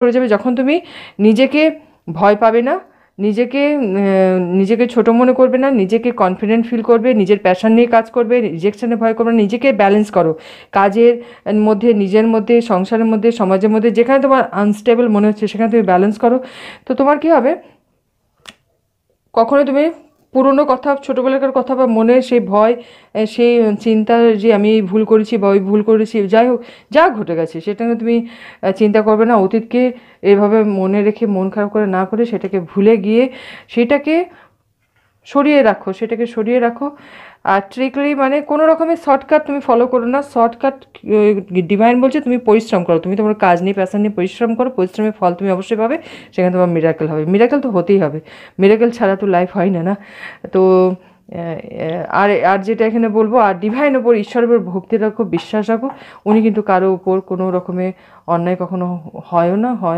করে যাবে। যখন তুমি নিজেকে ভয় পাবে না, নিজেকে ছোট মনে করবে না, নিজেকে কনফিডেন্ট ফিল করবে, নিজের প্যাশন নিয়ে কাজ করবে, রিজেকশনে ভয় করবে না, নিজেকে ব্যালেন্স করো কাজের মধ্যে, নিজের মধ্যে, সংসারের মধ্যে, সমাজের মধ্যে, যেখানে তোমার আনস্টেবল মনে হচ্ছে সেখানে তুমি ব্যালেন্স করো। তো তোমার কী হবে, কখনো তুমি পুরনো কথা, ছোটোবেলাকার কথা বা মনে সেই ভয়, সেই চিন্তা যে আমি এই ভুল করেছি বা ওই ভুল করেছি, যাই হোক যা ঘটে গেছে সেটা নিয়ে তুমি চিন্তা করবে না। অতীতকে এভাবে মনে রেখে মন খারাপ করে না করে সেটাকে ভুলে গিয়ে সেটাকে সরিয়ে রাখো। আর ট্রিকলি মানে কোনো রকমের শর্টকাট তুমি ফলো করো না। শর্টকাট, ডিভাইন বলছে তুমি পরিশ্রম করো, তুমি তোমার কাজ নিয়ে, প্যাশন নিয়ে পরিশ্রম করো, পরিশ্রমের ফল তুমি অবশ্যই পাবে, সেখানে তোমার মিরাকেল হবে। মিরাকেল তো হতেই হবে, মিরাকেল ছাড়া তো লাইফ হয় না, না? তো আর যেটা এখানে বলবো, আর ডিভাইন ওপর, ঈশ্বরের উপর ভক্তি রাখো, বিশ্বাস রাখো। উনি কিন্তু কারো উপর কোনো রকমের অন্যায় কখনো হয়ও না, হয়